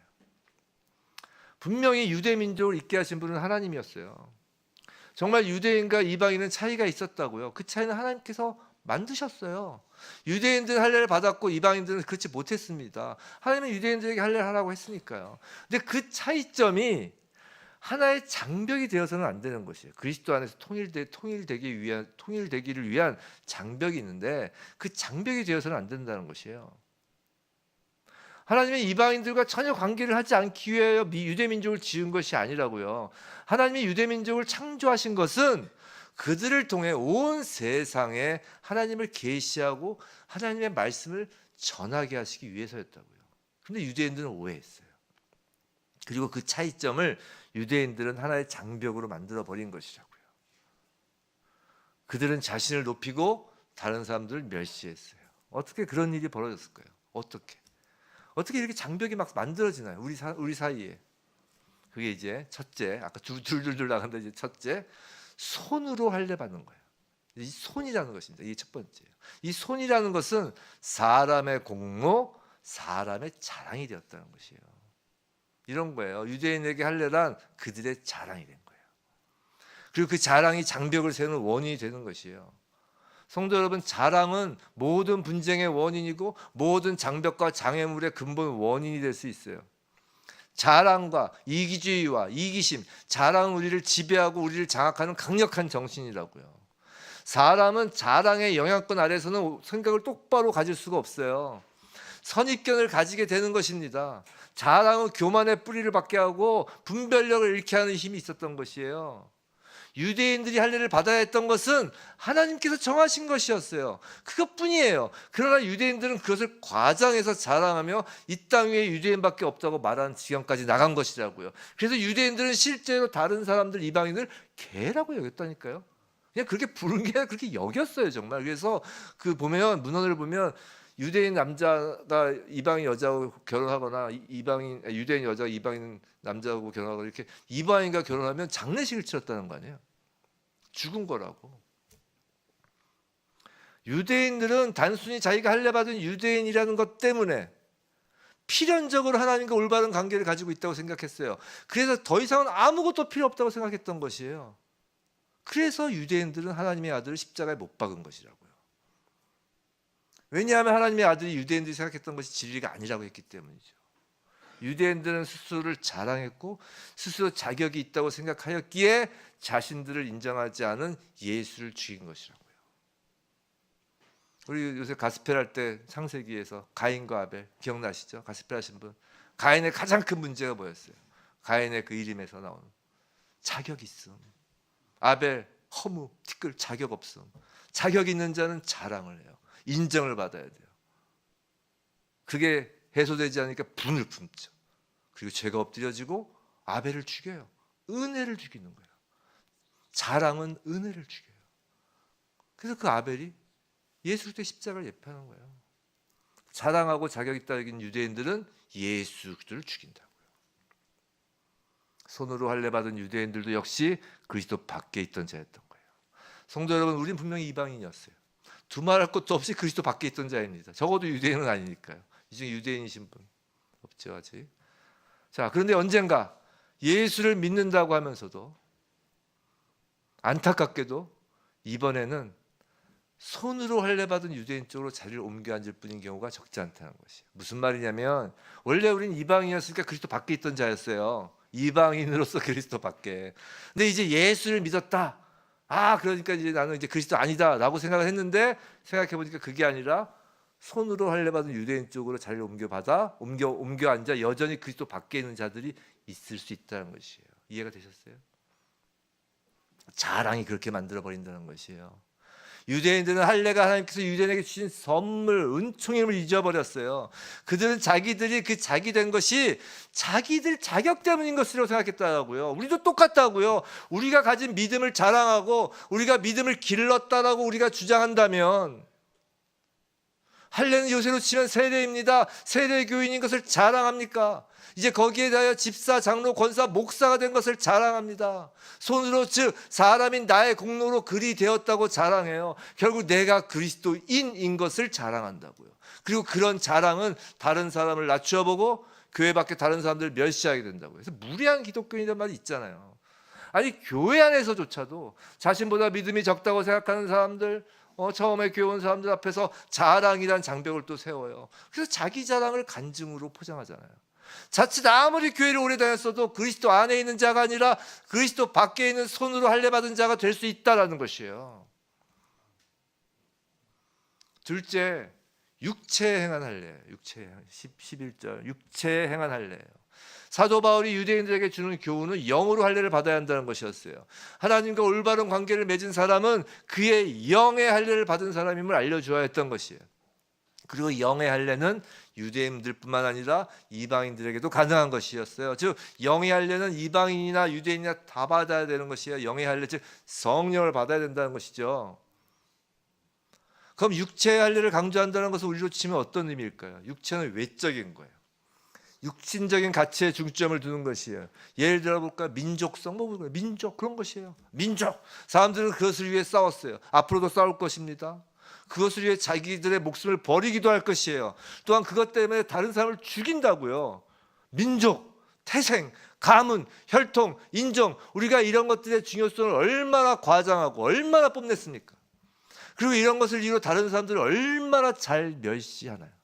분명히 유대 민족을 있게 하신 분은 하나님이었어요. 정말 유대인과 이방인은 차이가 있었다고요. 그 차이는 하나님께서 만드셨어요. 유대인들은 할례를 받았고 이방인들은 그렇지 못했습니다. 하나님은 유대인들에게 할례를 하라고 했으니까요. 근데 그 차이점이 하나의 장벽이 되어서는 안 되는 것이에요. 그리스도 안에서 통일되기를 위한 장벽이 있는데 그 장벽이 되어서는 안 된다는 것이에요. 하나님의 이방인들과 전혀 관계를 하지 않기 위하여 유대 민족을 지은 것이 아니라고요. 하나님이 유대 민족을 창조하신 것은 그들을 통해 온 세상에 하나님을 계시하고 하나님의 말씀을 전하게 하시기 위해서였다고요. 그런데 유대인들은 오해했어요. 그리고 그 차이점을 유대인들은 하나의 장벽으로 만들어 버린 것이라고요. 그들은 자신을 높이고 다른 사람들을 멸시했어요. 어떻게 그런 일이 벌어졌을까요? 어떻게 이렇게 장벽이 막 만들어지나요? 우리 사이에. 그게 이제 첫째, 아까 둘 나간다. 이제 첫째, 손으로 할례 받는 거예요. 이 손이라는 것입니다. 이게 첫 번째예요. 이 손이라는 것은 사람의 공로, 사람의 자랑이 되었다는 것이에요. 이런 거예요. 유대인에게 할례란 그들의 자랑이 된 거예요. 그리고 그 자랑이 장벽을 세우는 원인이 되는 것이에요. 성도 여러분, 자랑은 모든 분쟁의 원인이고 모든 장벽과 장애물의 근본 원인이 될 수 있어요. 자랑과 이기주의와 이기심, 자랑은 우리를 지배하고 우리를 장악하는 강력한 정신이라고요. 사람은 자랑의 영향권 아래서는 생각을 똑바로 가질 수가 없어요. 선입견을 가지게 되는 것입니다. 자랑은 교만의 뿌리를 받게 하고 분별력을 잃게 하는 힘이 있었던 것이에요. 유대인들이 할례를 받아야 했던 것은 하나님께서 정하신 것이었어요. 그것뿐이에요. 그러나 유대인들은 그것을 과장해서 자랑하며 이 땅 위에 유대인밖에 없다고 말하는 지경까지 나간 것이라고요. 그래서 유대인들은 실제로 다른 사람들, 이방인을 개라고 여겼다니까요. 그냥 그렇게 부른 게 아니라 그렇게 여겼어요, 정말. 그래서 그 보면 문헌을 보면 유대인 남자가 이방인 여자하고 결혼하거나 유대인 여자가 이방인 남자하고 결혼하거나 이렇게 이방인과 결혼하면 장례식을 치렀다는 거 아니에요. 죽은 거라고. 유대인들은 단순히 자기가 할례받은 유대인이라는 것 때문에 필연적으로 하나님과 올바른 관계를 가지고 있다고 생각했어요. 그래서 더 이상은 아무것도 필요 없다고 생각했던 것이에요. 그래서 유대인들은 하나님의 아들을 십자가에 못 박은 것이라고요. 왜냐하면 하나님의 아들이 유대인들이 생각했던 것이 진리가 아니라고 했기 때문이죠. 유대인들은 스스로를 자랑했고 스스로 자격이 있다고 생각하였기에 자신들을 인정하지 않은 예수를 죽인 것이라고요. 우리 요새 가스펠 할 때 창세기에서 가인과 아벨 기억나시죠? 가스펠 하신 분. 가인의 가장 큰 문제가 뭐였어요? 가인의 그 이름에서 나오는 자격 있음. 아벨 허무 티끌 자격 없음. 자격 있는 자는 자랑을 해요. 인정을 받아야 돼요. 그게 해소되지 않으니까 분을 품죠. 그리고 죄가 엎드려지고 아벨을 죽여요. 은혜를 죽이는 거예요. 자랑은 은혜를 죽여요. 그래서 그 아벨이 예수 그리스도의 십자가를 예표하는 거예요. 자랑하고 자격 있다 여긴 유대인들은 예수 그리스도를 죽인다고요. 손으로 할례 받은 유대인들도 역시 그리스도 밖에 있던 자였던 거예요. 성도 여러분, 우린 분명히 이방인이었어요. 두말할 것도 없이 그리스도 밖에 있던 자입니다. 적어도 유대인은 아니니까요. 이 중에 유대인이신 분 없죠 아직. 자, 그런데 언젠가 예수를 믿는다고 하면서도 안타깝게도 이번에는 손으로 할례 받은 유대인 쪽으로 자리를 옮겨 앉을 뿐인 경우가 적지 않다는 것이에요. 무슨 말이냐면 원래 우린 이방인이었으니까 그리스도 밖에 있던 자였어요. 이방인으로서 그리스도 밖에. 근데 이제 예수를 믿었다. 그러니까 이제 나는 이제 그리스도 아니다라고 생각을 했는데 생각해 보니까 그게 아니라 손으로 할례 받은 유대인 쪽으로 자리를 옮겨 앉아 여전히 그리스도 밖에 있는 자들이 있을 수 있다는 것이에요. 이해가 되셨어요? 자랑이 그렇게 만들어 버린다는 것이에요. 유대인들은 할례가 하나님께서 유대인에게 주신 선물, 은총임을 잊어버렸어요. 그들은 자기들이 그 자기 된 것이 자기들 자격 때문인 것으로 생각했다고요. 우리도 똑같다고요. 우리가 가진 믿음을 자랑하고 우리가 믿음을 길렀다라고 우리가 주장한다면, 할례는 요새로 치면 세례입니다. 세례 교인인 것을 자랑합니까? 이제 거기에 대하여 집사, 장로, 권사, 목사가 된 것을 자랑합니다. 손으로, 즉 사람인 나의 공로로 글이 되었다고 자랑해요. 결국 내가 그리스도인인 것을 자랑한다고요. 그리고 그런 자랑은 다른 사람을 낮춰보고 교회 밖에 다른 사람들을 멸시하게 된다고요. 그래서 무례한 기독교인이란 말이 있잖아요. 아니, 교회 안에서조차도 자신보다 믿음이 적다고 생각하는 사람들, 처음에 교회 온 사람들 앞에서 자랑이란 장벽을 또 세워요. 그래서 자기 자랑을 간증으로 포장하잖아요. 자칫 아무리 교회를 오래 다녔어도 그리스도 안에 있는 자가 아니라 그리스도 밖에 있는 손으로 할례 받은 자가 될 수 있다라는 것이에요. 둘째, 육체에 행한 할례. 11절 육체에 행한 할례예요. 사도 바울이 유대인들에게 주는 교훈은 영으로 할례를 받아야 한다는 것이었어요. 하나님과 올바른 관계를 맺은 사람은 그의 영의 할례를 받은 사람임을 알려주어야 했던 것이에요. 그리고 영의 할례는 유대인들뿐만 아니라 이방인들에게도 가능한 것이었어요. 즉 영의 할례는 이방인이나 유대인이나 다 받아야 되는 것이에요. 영의 할례, 즉 성령을 받아야 된다는 것이죠. 그럼 육체의 할례를 강조한다는 것은 우리로 치면 어떤 의미일까요? 육체는 외적인 거예요. 육신적인 가치에 중점을 두는 것이에요. 예를 들어 볼까? 민족성, 민족, 그런 것이에요. 민족. 사람들은 그것을 위해 싸웠어요. 앞으로도 싸울 것입니다. 그것을 위해 자기들의 목숨을 버리기도 할 것이에요. 또한 그것 때문에 다른 사람을 죽인다고요. 민족, 태생, 가문, 혈통, 인종, 우리가 이런 것들의 중요성을 얼마나 과장하고 얼마나 뽐냈습니까? 그리고 이런 것을 이유로 다른 사람들을 얼마나 잘 멸시하나요?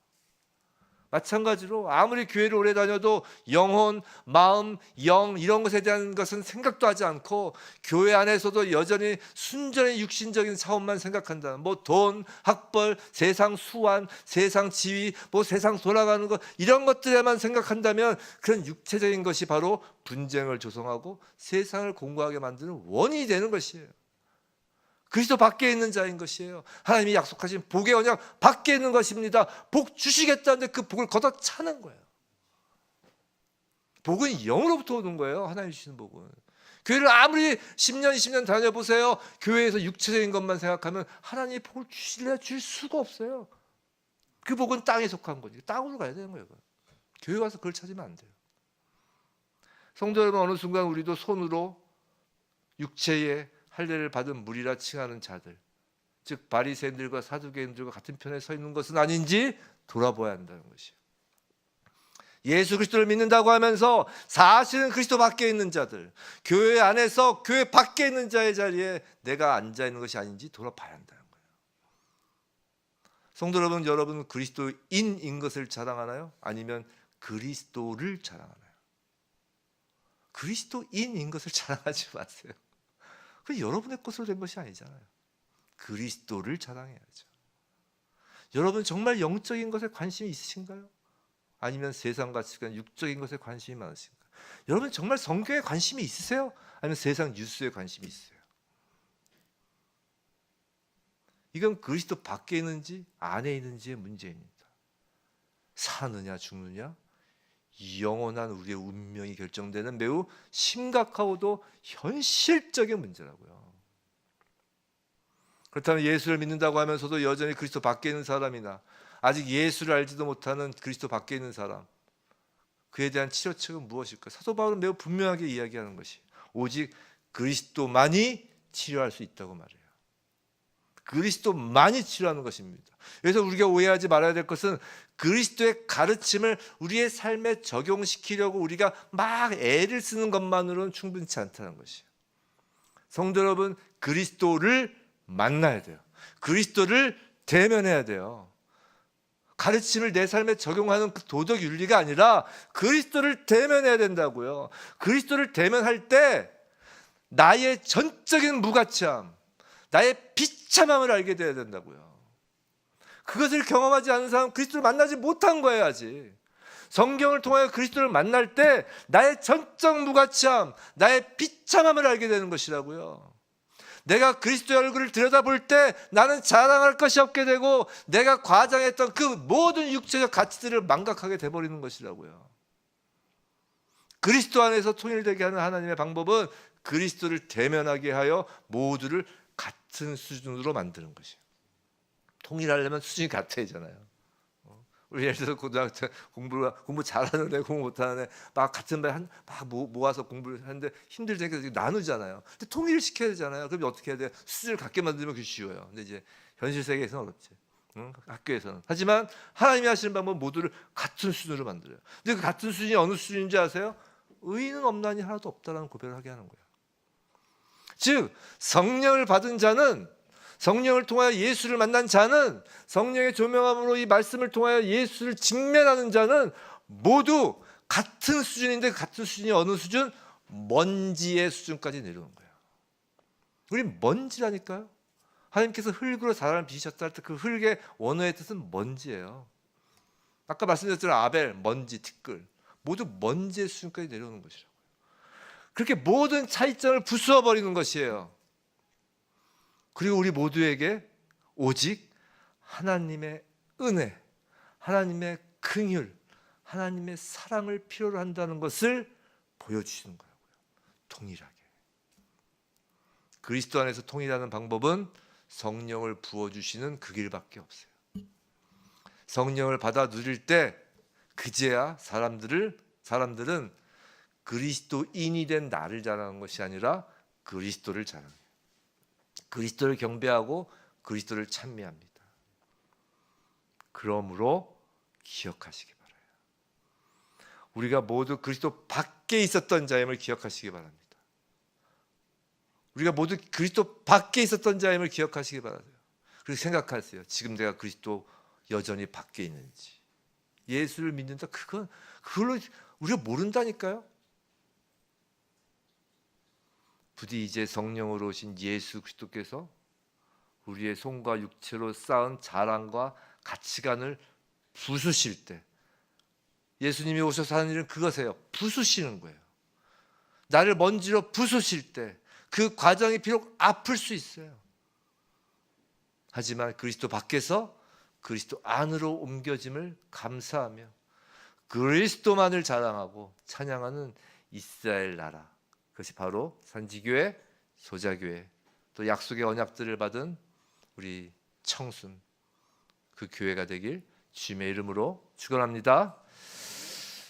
마찬가지로 아무리 교회를 오래 다녀도 영혼, 마음, 영 이런 것에 대한 것은 생각도 하지 않고 교회 안에서도 여전히 순전히 육신적인 사업만 생각한다. 돈, 학벌, 세상 수완, 세상 지위, 세상 돌아가는 것 이런 것들에만 생각한다면 그런 육체적인 것이 바로 분쟁을 조성하고 세상을 공고하게 만드는 원인이 되는 것이에요. 그리스도 밖에 있는 자인 것이에요. 하나님이 약속하신 복의 언약 밖에 있는 것입니다. 복 주시겠다는데 그 복을 걷어차는 거예요. 복은 영으로부터 오는 거예요. 하나님 주시는 복은. 교회를 아무리 10년, 20년 다녀보세요. 교회에서 육체적인 것만 생각하면 하나님이 복을 주실래? 줄 수가 없어요. 그 복은 땅에 속한 거지. 땅으로 가야 되는 거예요. 교회 가서 그걸 찾으면 안 돼요. 성도 여러분, 어느 순간 우리도 손으로 육체의 할례를 받은 무리라 칭하는 자들, 즉 바리새인들과 사두개인들과 같은 편에 서 있는 것은 아닌지 돌아봐야 한다는 것이에요. 예수 그리스도를 믿는다고 하면서 사실은 그리스도 밖에 있는 자들, 교회 안에서 교회 밖에 있는 자의 자리에 내가 앉아 있는 것이 아닌지 돌아봐야 한다는 거예요. 성도 여러분, 여러분 그리스도인인 것을 자랑하나요? 아니면 그리스도를 자랑하나요? 그리스도인인 것을 자랑하지 마세요. 그 여러분의 것으로 된 것이 아니잖아요. 그리스도를 자랑해야죠. 여러분 정말 영적인 것에 관심이 있으신가요? 아니면 세상 가치관, 육적인 것에 관심이 많으신가요? 여러분 정말 성경에 관심이 있으세요? 아니면 세상 뉴스에 관심이 있으세요? 이건 그리스도 밖에 있는지 안에 있는지의 문제입니다. 사느냐 죽느냐, 영원한 우리의 운명이 결정되는 매우 심각하고도 현실적인 문제라고요. 그렇다면 예수를 믿는다고 하면서도 여전히 그리스도 밖에 있는 사람이나 아직 예수를 알지도 못하는 그리스도 밖에 있는 사람, 그에 대한 치료책은 무엇일까? 사도 바울은 매우 분명하게 이야기하는 것이 오직 그리스도만이 치료할 수 있다고 말해요. 그리스도만이 치료하는 것입니다. 그래서 우리가 오해하지 말아야 될 것은 그리스도의 가르침을 우리의 삶에 적용시키려고 우리가 막 애를 쓰는 것만으로는 충분치 않다는 것이에요. 성도 여러분, 그리스도를 만나야 돼요. 그리스도를 대면해야 돼요. 가르침을 내 삶에 적용하는 그 도덕 윤리가 아니라 그리스도를 대면해야 된다고요. 그리스도를 대면할 때 나의 전적인 무가치함, 나의 비참함을 알게 돼야 된다고요. 그것을 경험하지 않은 사람은 그리스도를 만나지 못한 거예요. 아직. 성경을 통하여 그리스도를 만날 때 나의 전적 무가치함, 나의 비참함을 알게 되는 것이라고요. 내가 그리스도의 얼굴을 들여다볼 때 나는 자랑할 것이 없게 되고 내가 과장했던 그 모든 육체적 가치들을 망각하게 돼버리는 것이라고요. 그리스도 안에서 통일되게 하는 하나님의 방법은 그리스도를 대면하게 하여 모두를 같은 수준으로 만드는 것이에요. 통일하려면 수준이 같아야잖아요. 우리 예를 들어서 고등학교 공부 잘하는 애, 공부 못하는 애 막 같은 반 막 모아서 공부를 하는데 힘들다니까 나누잖아요. 근데 통일을 시켜야 되잖아요. 그럼 어떻게 해야 돼? 수준을 같게 만들면 그게 쉬워요. 근데 이제 현실 세계에서는 어렵지. 학교에서는. 하지만 하나님이 하시는 방법은 모두를 같은 수준으로 만들어요. 근데 그 같은 수준이 어느 수준인지 아세요? 의인은 없나니 하나도 없다라는 고백을 하게 하는 거예요. 즉 성령을 받은 자는, 성령을 통하여 예수를 만난 자는, 성령의 조명함으로 이 말씀을 통하여 예수를 직면하는 자는 모두 같은 수준인데 같은 수준이 어느 수준? 먼지의 수준까지 내려오는 거예요. 우리 먼지라니까요. 하나님께서 흙으로 사람을 빚으셨다 할 때 그 흙의 원어의 뜻은 먼지예요. 아까 말씀드렸잖아요. 아벨, 먼지, 티끌 모두 먼지의 수준까지 내려오는 것이라고요. 그렇게 모든 차이점을 부수어 버리는 것이에요. 그리고 우리 모두에게 오직 하나님의 은혜, 하나님의 긍휼, 하나님의 사랑을 필요로 한다는 것을 보여주시는 거라고요. 통일하게. 그리스도 안에서 통일하는 방법은 성령을 부어주시는 그 길밖에 없어요. 성령을 받아 누릴 때 그제야 사람들은 그리스도인이 된 나를 자랑하는 것이 아니라 그리스도를 자랑해요. 그리스도를 경배하고 그리스도를 찬미합니다. 그러므로 기억하시기 바라요. 우리가 모두 그리스도 밖에 있었던 자임을 기억하시기 바랍니다. 우리가 모두 그리스도 밖에 있었던 자임을 기억하시기 바라요. 그리고 생각하세요. 지금 내가 그리스도 여전히 밖에 있는지. 예수를 믿는다. 그걸로 우리가 모른다니까요. 부디 이제 성령으로 오신 예수 그리스도께서 우리의 손과 육체로 쌓은 자랑과 가치관을 부수실 때, 예수님이 오셔서 하는 일은 그것이에요. 부수시는 거예요. 나를 먼지로 부수실 때 그 과정이 비록 아플 수 있어요. 하지만 그리스도 밖에서 그리스도 안으로 옮겨짐을 감사하며 그리스도만을 자랑하고 찬양하는 이스라엘 나라, 그것이 바로 산지교회, 소자교회, 또 약속의 언약들을 받은 우리 청순 그 교회가 되길 주님의 이름으로 축원합니다.